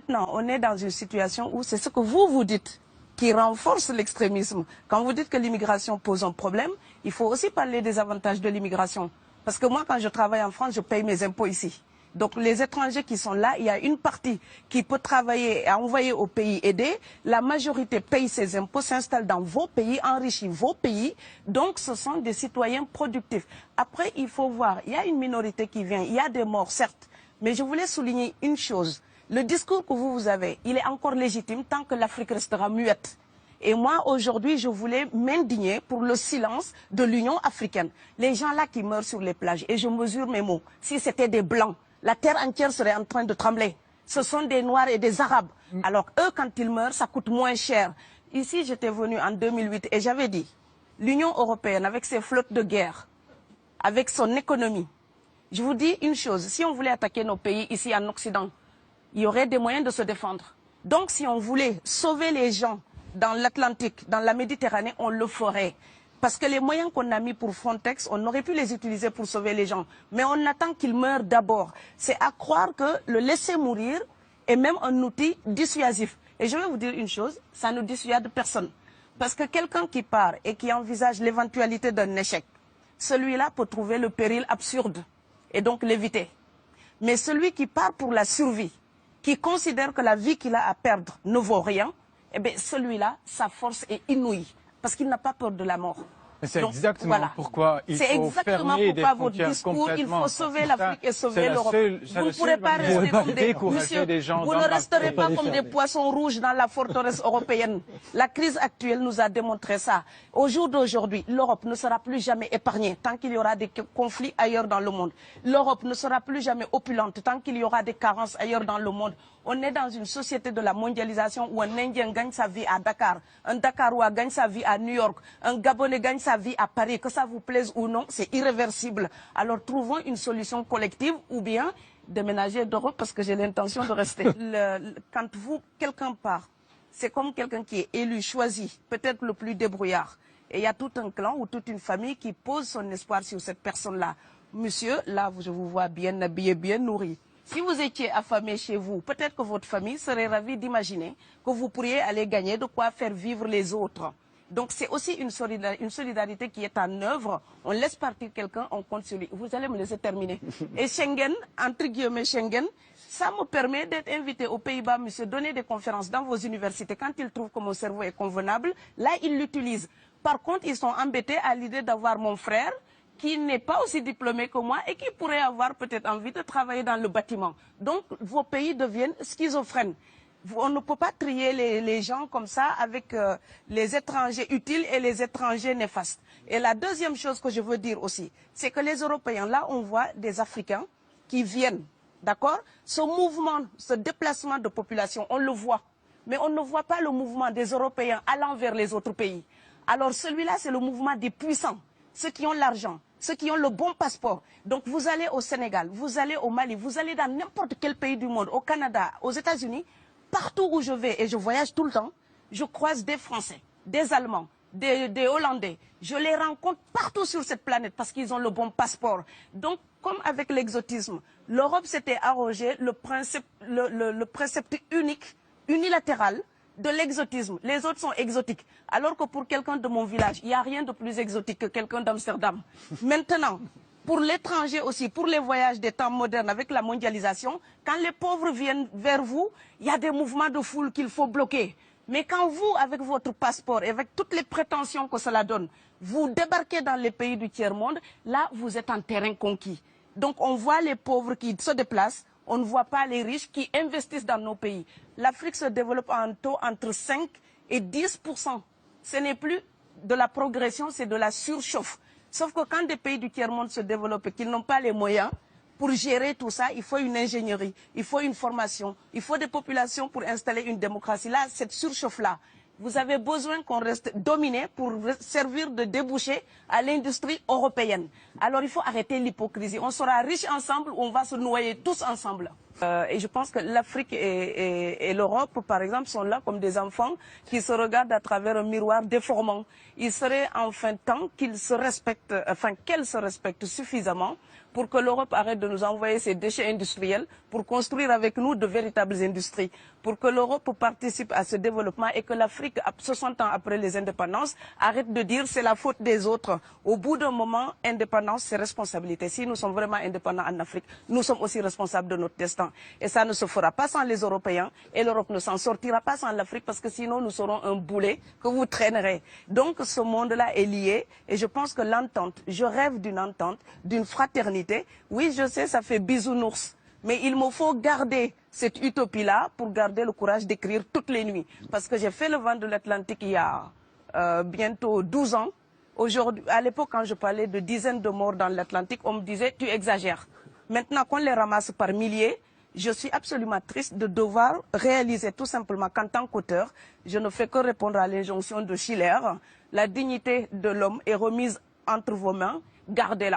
Maintenant, on est dans une situation où c'est ce que vous dites qui renforce l'extrémisme. Quand vous dites que l'immigration pose un problème, il faut aussi parler des avantages de l'immigration. Parce que moi, quand je travaille en France, je paye mes impôts ici. Donc les étrangers qui sont là, il y a une partie qui peut travailler et envoyer au pays aider. La majorité paye ses impôts, s'installe dans vos pays, enrichit vos pays. Donc ce sont des citoyens productifs. Après, il faut voir, il y a une minorité qui vient, il y a des morts, certes. Mais je voulais souligner une chose. Le discours que vous avez, il est encore légitime tant que l'Afrique restera muette. Et moi, aujourd'hui, je voulais m'indigner pour le silence de l'Union africaine. Les gens là qui meurent sur les plages, et je mesure mes mots, si c'était des Blancs, la terre entière serait en train de trembler. Ce sont des Noirs et des Arabes. Alors eux, quand ils meurent, ça coûte moins cher. Ici, j'étais venu en 2008 et j'avais dit, l'Union européenne, avec ses flottes de guerre, avec son économie, je vous dis une chose, si on voulait attaquer nos pays ici en Occident, il y aurait des moyens de se défendre. Donc si on voulait sauver les gens dans l'Atlantique, dans la Méditerranée, on le ferait. Parce que les moyens qu'on a mis pour Frontex, on aurait pu les utiliser pour sauver les gens. Mais on attend qu'ils meurent d'abord. C'est à croire que le laisser mourir est même un outil dissuasif. Et je vais vous dire une chose, ça ne dissuade personne. Parce que quelqu'un qui part et qui envisage l'éventualité d'un échec, celui-là peut trouver le péril absurde et donc l'éviter. Mais celui qui part pour la survie, qui considère que la vie qu'il a à perdre ne vaut rien, eh bien celui-là, sa force est inouïe, parce qu'il n'a pas peur de la mort. C'est exactement pourquoi il faut fermer des frontières complètement. Il faut sauver l'Afrique et sauver l'Europe. Vous ne pourrez pas rester comme des gens. Vous ne resterez pas comme des poissons rouges dans la forteresse européenne. La crise actuelle nous a démontré ça. Au jour d'aujourd'hui, l'Europe ne sera plus jamais épargnée tant qu'il y aura des conflits ailleurs dans le monde. L'Europe ne sera plus jamais opulente tant qu'il y aura des carences ailleurs dans le monde. On est dans une société de la mondialisation où un Indien gagne sa vie à Dakar, un Dakarois gagne sa vie à New York, un Gabonais gagne sa vie à Paris. Que ça vous plaise ou non, c'est irréversible. Alors trouvons une solution collective ou bien déménager d'Europe parce que j'ai l'intention de rester. Quand quelqu'un part, c'est comme quelqu'un qui est élu, choisi, peut-être le plus débrouillard. Et il y a tout un clan ou toute une famille qui pose son espoir sur cette personne-là. Monsieur, là, je vous vois bien habillé, bien nourri. Si vous étiez affamé chez vous, peut-être que votre famille serait ravie d'imaginer que vous pourriez aller gagner de quoi faire vivre les autres. Donc c'est aussi une solidarité qui est en œuvre. On laisse partir quelqu'un, on compte sur lui. Vous allez me laisser terminer. Et Schengen, entre guillemets Schengen, ça me permet d'être invité aux Pays-Bas, monsieur, donner des conférences dans vos universités. Quand ils trouvent que mon cerveau est convenable, là, ils l'utilisent. Par contre, ils sont embêtés à l'idée d'avoir mon frère, qui n'est pas aussi diplômé que moi et qui pourrait avoir peut-être envie de travailler dans le bâtiment. Donc, vos pays deviennent schizophrènes. On ne peut pas trier les gens comme ça avec les étrangers utiles et les étrangers néfastes. Et la deuxième chose que je veux dire aussi, c'est que les Européens, là, on voit des Africains qui viennent, d'accord? Ce mouvement, ce déplacement de population, on le voit. Mais on ne voit pas le mouvement des Européens allant vers les autres pays. Alors, celui-là, c'est le mouvement des puissants, ceux qui ont l'argent, ceux qui ont le bon passeport. Donc vous allez au Sénégal, vous allez au Mali, vous allez dans n'importe quel pays du monde, au Canada, aux États-Unis, partout où je vais, et je voyage tout le temps, je croise des Français, des Allemands, des Hollandais. Je les rencontre partout sur cette planète parce qu'ils ont le bon passeport. Donc, comme avec l'exotisme, l'Europe s'était arrogé le précepte unique, unilatéral, de l'exotisme. Les autres sont exotiques. Alors que pour quelqu'un de mon village, il n'y a rien de plus exotique que quelqu'un d'Amsterdam. Maintenant, pour l'étranger aussi, pour les voyages des temps modernes avec la mondialisation, quand les pauvres viennent vers vous, il y a des mouvements de foule qu'il faut bloquer. Mais quand vous, avec votre passeport et avec toutes les prétentions que cela donne, vous débarquez dans les pays du tiers-monde, là, vous êtes en terrain conquis. Donc, on voit les pauvres qui se déplacent, on ne voit pas les riches qui investissent dans nos pays. L'Afrique se développe en taux entre 5 et 10%. Ce n'est plus de la progression, c'est de la surchauffe. Sauf que quand des pays du tiers-monde se développent et qu'ils n'ont pas les moyens, pour gérer tout ça, il faut une ingénierie, il faut une formation, il faut des populations pour installer une démocratie. Là, cette surchauffe-là, vous avez besoin qu'on reste dominé pour servir de débouché à l'industrie européenne. Alors il faut arrêter l'hypocrisie. On sera riches ensemble ou on va se noyer tous ensemble. Et je pense que l'Afrique et l'Europe, par exemple, sont là comme des enfants qui se regardent à travers un miroir déformant. Il serait enfin temps qu'ils se respectent, enfin qu'elles se respectent suffisamment pour pour que l'Europe arrête de nous envoyer ses déchets industriels pour construire avec nous de véritables industries, pour que l'Europe participe à ce développement et que l'Afrique, 60 ans après les indépendances, arrête de dire c'est la faute des autres. Au bout d'un moment, indépendance, c'est responsabilité. Si nous sommes vraiment indépendants en Afrique, nous sommes aussi responsables de notre destin. Et ça ne se fera pas sans les Européens et l'Europe ne s'en sortira pas sans l'Afrique parce que sinon nous serons un boulet que vous traînerez. Donc ce monde-là est lié et je pense que l'entente, je rêve d'une entente, d'une fraternité. Oui, je sais, ça fait bisounours. Mais il me faut garder cette utopie-là pour garder le courage d'écrire toutes les nuits. Parce que j'ai fait le vent de l'Atlantique il y a bientôt 12 ans. Aujourd'hui, à l'époque, quand je parlais de dizaines de morts dans l'Atlantique, on me disait « tu exagères ». Maintenant qu'on les ramasse par milliers, je suis absolument triste de devoir réaliser tout simplement qu'en tant qu'auteur, je ne fais que répondre à l'injonction de Schiller. La dignité de l'homme est remise entre vos mains, gardez-la.